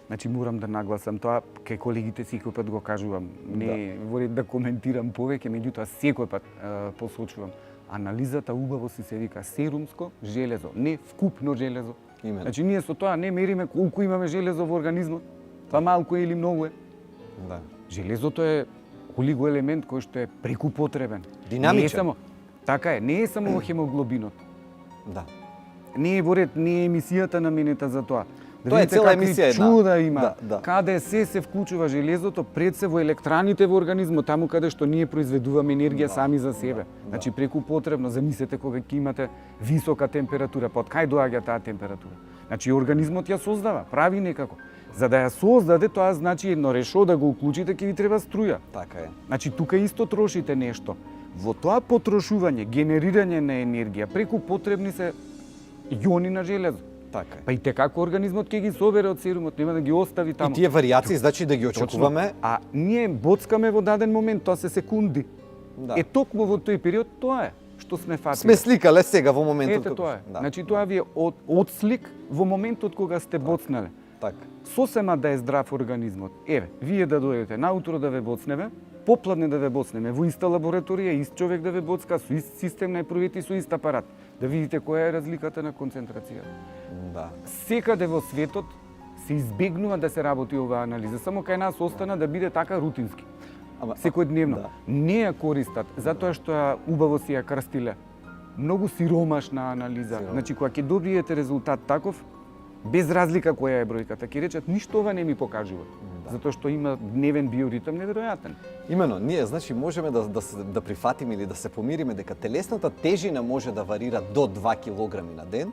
Значи морам да нагласам тоа, кај колегите секој пат го кажувам. Не во ред да коментирам повеќе, меѓутоа секој пат посочувам. Анализата убаво се вика серумско железо, не вкупно железо. Именно. Значи ние со тоа не мериме колку имаме железо во организмот, па малку или многу е. Да. Железото е олигоелемент кој што е прекупотребен. Динамичен. Не е само, така е, не е само во хемоглобинот. Да. Не е во ред, не е емисијата наменета за тоа. Тоа е видите цела какви емисија една. чуда има. Да. Каде се вклучува железото, пред се во електраните во организмот, таму каде што ние произведуваме енергија сами за себе. Значи преку потребно, замислете кога ќе имате висока температура, па од кај доаѓа таа температура? Значи организмот ја создава, прави некако. За да ја создаде, тоа значи едно решо да го уклучите, ќе ви треба струја. Така е. Значи тука исто трошите нешто. Во тоа потрошување, генерирање на енергија, преку потребни се иони на железо. Така е. Па и како организмот ќе ги собере од серумот, нема да ги остави таму. И тие варијации значи да ги очекуваме. А ние боцкаме во даден момент, тоа се секунди. Да. Е токму во тој период тоа е што сме фатили. Сме сликале сега во моментот. Ете тоа е. Да. Значи тоа ви е одслик во моментот кога сте боцнале. Така. Сосема да е здрав организмот. Еве, вие да дојдете наутро да ве боцнеме, попладне да ве боцнеме, во иста лабораторија, ист човек да ве боцка, со ист систем на проверки, со ист апарат. Да видите која е разликата на концентрација. Да. Секаде во светот се избегнува да се работи оваа анализа. Само кај нас остана да биде така рутински. Секојдневно. Да. Не ја користат, затоа што ја убаво си ја крстиле. Многу сиромашна анализа. Значи, кога ќе добиете резултат таков, без разлика која е бројката, ќе речат ништо ова не ми покажува. Затоа што има дневен биоритам неверојатен. Имено, ние значи можеме да прифатиме или да се помириме дека телесната тежина може да варира до 2 килограми на ден.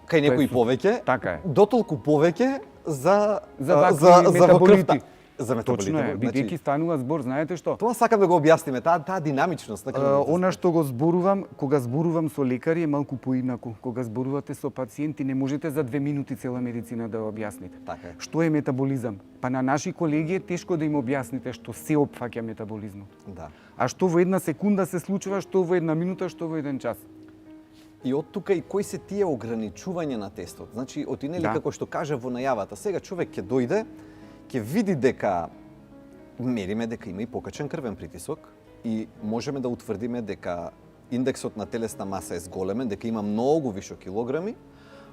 Кај некои повеќе. Така е. Дотолку повеќе за вакви метаболити. За метаболити. Точно е, бидејќи станува збор, знаете што? Тоа сакам да го објасниме, таа динамичност. Она што го зборувам, кога зборувам со лекари е малку поинаку. Кога зборувате со пациенти не можете за 2 минути цела медицина да објасните. Така е. Што е метаболизам? Па на наши колеги е тешко да им објасните што се опфаќа метаболизмот. Да. А што во една секунда се случува, што во една минута, што во еден час. И од тука и кои се тие ограничувања на тестот. Значи, отинели како што кажа во најавата, сега човек ќе дојде, ќе види дека мериме дека има и покачен крвен притисок и можеме да утврдиме дека индексот на телесна маса е зголемен, дека има многу вишок килограми,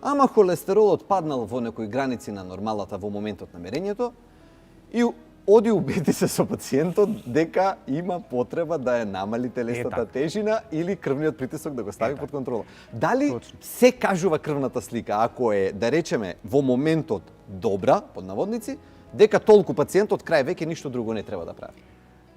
ама холестеролот паднал во некои граници на нормалата во моментот на мерењето и оди убеди се со пациентот дека има потреба да ја намали телесната тежина или крвниот притисок да го стави под контрола. Дали се кажува крвната слика, ако е, да речеме, во моментот добра, под наводници, дека толку пациентот крај веќе ништо друго не треба да прави?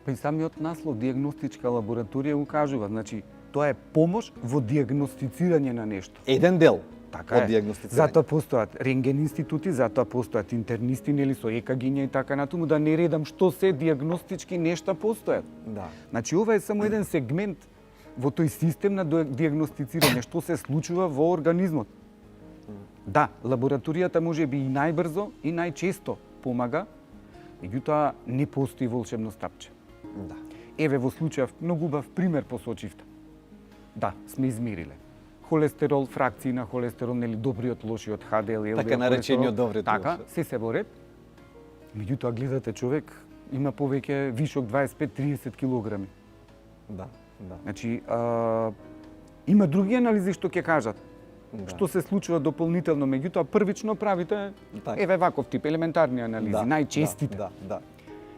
Па и самиот наслов диагностичка лабораторија го кажува, значи тоа е помош во диагностицирање на нешто. Еден дел така од диагностицирање. Затоа постојат рентген институти, затоа постојат интернисти нели со екагиња и така натаму, да не редам што се диагностички нешта постојат. Да. Значи ова е само еден сегмент во тој систем на диагностицирање што се случува во организмот. Да, лабораторијата може би и најбрзо и најчесто помага, меѓутоа не постои волшебно стапче. Да. Еве во случајов многу убав пример посочивте. Да, сме измериле. Холестерол, фракции на холестерол, нели добриот, лошиот, ХДЛ, ЛДЛ, така наречениот добриот. Така, се во ред. Меѓутоа гледате човек има повеќе вишок 25-30 килограми. Да, да. Значи, има други анализи што ќе кажат. Да. Што се случува дополнително, меѓутоа првично правите еве ваков тип елементарни анализи, најчестите. Да.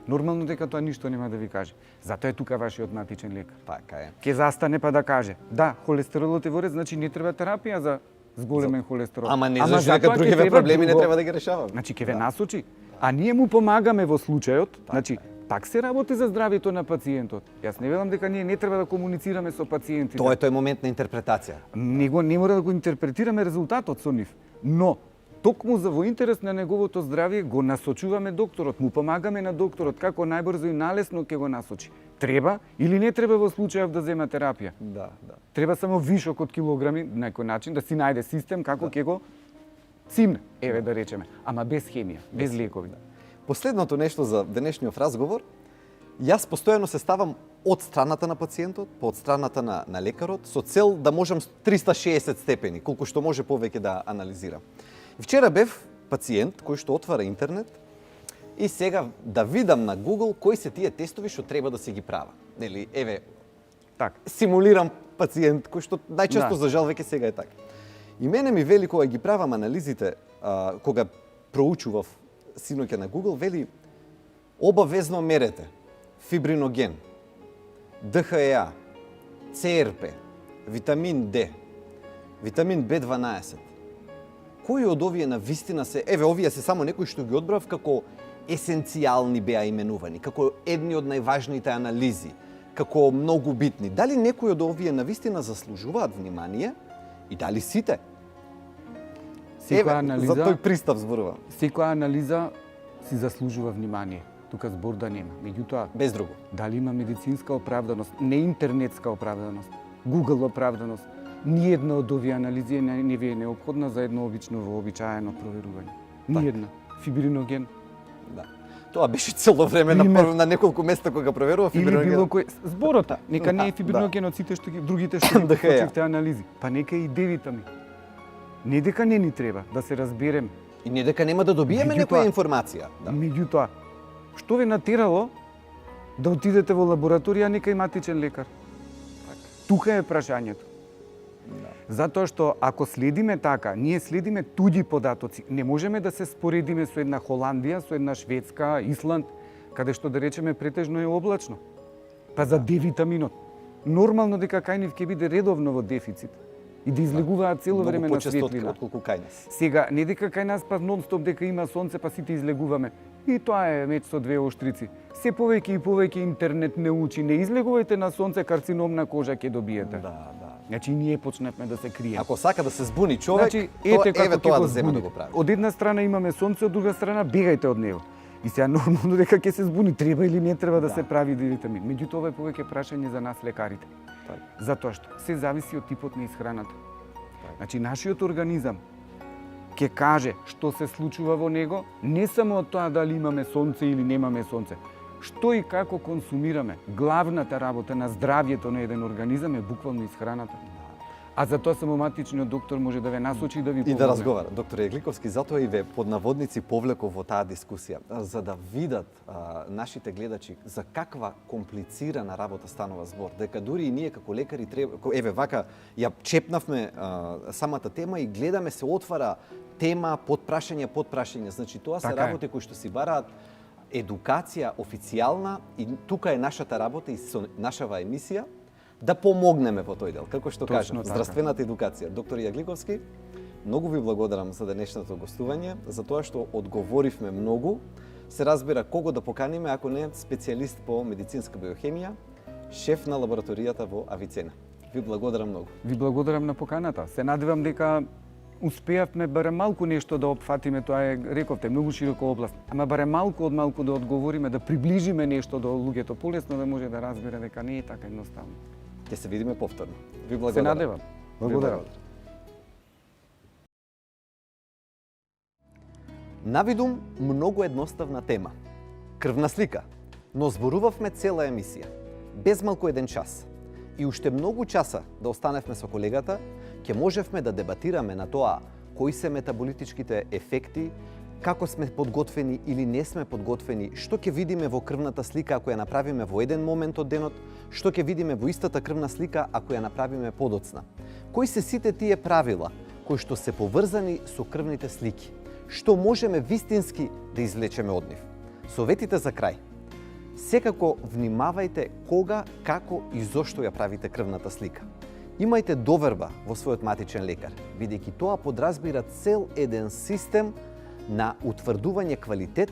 Нормално дека тоа ништо нема да ви каже. Затоа е тука вашиот матичен лекар. Така е. Ке застане па да каже, да, холестеролот е во ред, значи не треба терапија за зголемен холестерол. Ама не зашто дека другиве проблеми не треба да ги решаваме. Значи ќе ве насочи. А ние му помагаме во случајот, значи Так се работи за здравјето на пациентот. Јас не велам дека ние не треба да комуницираме со пациентите. Тоа е тој момент на интерпретација. Не мора да го интерпретираме резултатот со нив, но токму за во интерес на неговото здравје го насочуваме докторот, му помагаме на докторот како најбрзо и налесно ќе го насочи. Треба или не треба во случајов да зема терапија. Да. Треба само вишок од килограми на некој начин да си најде систем како ќе го цимне, еве да речеме, ама без хемија, без лекови. Последното нешто за денешниот разговор, јас постојано се ставам од страната на пациентот, од страната на лекарот, со цел да можам 360 степени, колку што може повеќе да анализирам. Вчера бев пациент кој што отвара интернет и сега да видам на Google кои се тие тестови што треба да се ги права. Нели, еве, Так. симулирам пациент кој што најчесто за жал веќе сега е така. И мене ми вели кога ги правам анализите, кога проучував синоќа на Google, вели обавезно мерете фибриноген, ДХЕА, ЦРП, витамин Д, витамин B12. Кои од овие на вистина се, еве овие се само некои што ги одбрав како есенцијални беа именувани, како едни од најважните анализи, како многу битни. Дали некои од овие на вистина заслужуваат внимание и дали сите? Секоја анализа, за тој пристав зборувам. секоја анализа си заслужува внимание. Тука збор да нема. Меѓутоа, Без друго. дали има медицинска оправданост, не интернетска оправданост, Google оправданост, ниедна од овие анализи не ви е неопходна за едно обично вообичаено проверување. Ниедна. Фибриноген Да. Тоа беше цело време на неколку места кога проверував или фибриноген. било кој зборот, нека не е Да, фибриноген од сите што ги другите што ги ДХЕА. посочивте анализи, па нека и D-витамин. Не дека не ни треба, да се разберем. И не дека нема да добиеме Меѓутоа- некоја информација. Да. Меѓутоа, што ве натерало да отидете во лабораторија некај матичен лекар? Тука е прашањето. Затоа што ако следиме така, ние следиме туѓи податоци, не можеме да се споредиме со една Холандија, со една Шведска, Исланд, каде што да речеме претежно е облачно. Па за D-витаминот. Нормално дека кај нив ќе биде редовно во дефицит и да излегуваат цело Многу време на почесто светлина. отколку кај нас. Сега, не дека кај нас па нон-стоп дека има сонце па сите излегуваме. И тоа е меч со две оштрици. Се повеќе и повеќе интернет не учи, не излегувајте на сонце, карцином на кожа ќе добиете. Да. Значи ние почнавме да се криеме. Ако сака да се збуни човек, Значи, тоа, како еве ќе тоа го да зема да збуните. го прави. Од една страна имаме сонце, од друга страна бегајте од него. И сега нормално дека ќе се збуни, треба или не треба да се прави D-витамин. Меѓутоа ова е повеќе прашање за нас лекарите. Затоа што се зависи од типот на исхраната. Значи нашиот организам ќе каже што се случува во него, не само од тоа дали имаме сонце или немаме сонце. Што и како консумираме. Главната работа на здравјето на еден организам е буквално исхраната. А за тоа само матичниот доктор може да ве насочи и да ви И да помогне. разговара. Доктор Егликовски, затоа и ве под наводници повлеков во таа дискусија, за да видат нашите гледачи за каква комплицирана работа станува збор, дека дури и ние како лекари треба, еве вака ја чепнавме самата тема и гледаме се отвара тема под прашање, значи тоа се Така е. работи кои што си бараат едукација официјална и тука е нашата работа и со нашава емисија да помогнеме во тој дел. Како што Точно кажам, така. здравствената едукација. Доктор Јагликовски, многу ви благодарам за денешното гостување, за тоа што одговоривме многу. Се разбира кого да поканиме, ако не специјалист по медицинска биохемија, шеф на лабораторијата во Авицена. Ви благодарам многу. Ви благодарам на поканата. Се надевам дека успеавме барем малку нешто да опфатиме, тоа е, рековте, многу широка област, ама барем малку од малку да одговориме, да приближиме нешто до луѓето, полесно да може да разбере дека не е така едноставно. Ќе се видиме повторно. Ви Се благодарам. надевам. Благодарам. Навидум многу едноставна тема. Крвна слика. Но зборувавме цела емисија. Без малку еден час. И уште многу часа да останевме со колегата, ќе можевме да дебатираме на тоа кои се метаболитичките ефекти, како сме подготвени или не сме подготвени, што ќе видиме во крвната слика ако ја направиме во еден момент од денот, што ќе видиме во истата крвна слика ако ја направиме подоцна. Кои се сите тие правила кои што се поврзани со крвните слики? Што можеме вистински да извлечеме од нив? Советите за крај. Секако внимавајте кога, како и зошто ја правите крвната слика. Имајте доверба во својот матичен лекар, бидејќи тоа подразбира цел еден систем на утврдување квалитет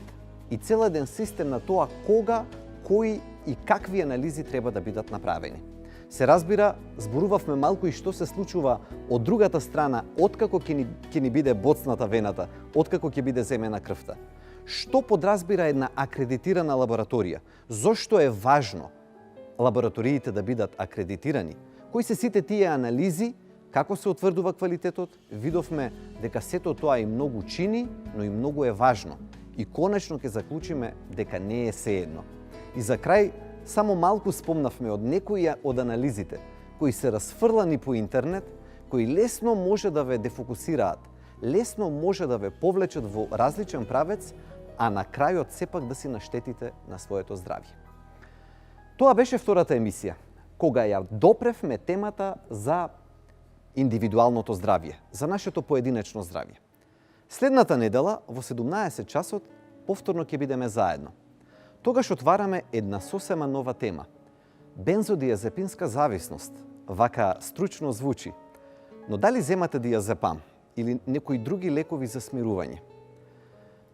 и цел еден систем на тоа кога, кои и какви анализи треба да бидат направени. Се разбира, зборувавме малку и што се случува од другата страна, откако ќе ни биде боцната вената, откако ќе биде земена крвта. Што подразбира една акредитирана лабораторија? Зошто е важно лабораториите да бидат акредитирани? Кои се сите тие анализи? Како се утврдува квалитетот? Видовме дека сето тоа и многу чини, но и многу е важно. И конечно ќе заклучиме дека не е сеедно. И за крај, само малку спомнавме од некои од анализите кои се расфрлани по интернет, кои лесно може да ве дефокусираат, лесно може да ве повлечат во различен правец, а на крајот сепак да си наштетите на своето здравје. Тоа беше втората емисија, кога ја допревме темата за индивидуалното здравје, за нашето поединечно здравје. Следната недела во 17 часот повторно ќе бидеме заедно. Тогаш отвараме една сосема нова тема. Бензодиазепинска зависност. Вака стручно звучи. Но дали земате диазепам или некои други лекови за смирување?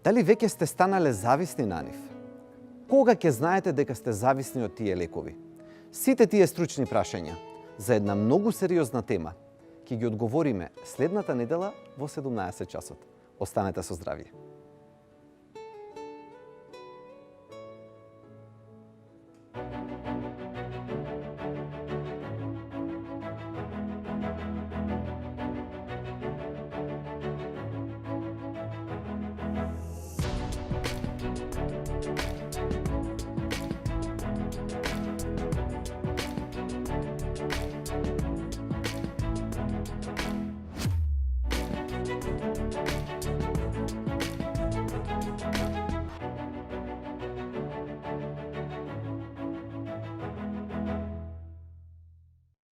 Дали веќе сте станале зависни на нив? Кога ќе знаете дека сте зависни од тие лекови? Сите тие стручни прашања за една многу сериозна тема ќе ги одговориме следната недела во 17 часот. Останете со здравје.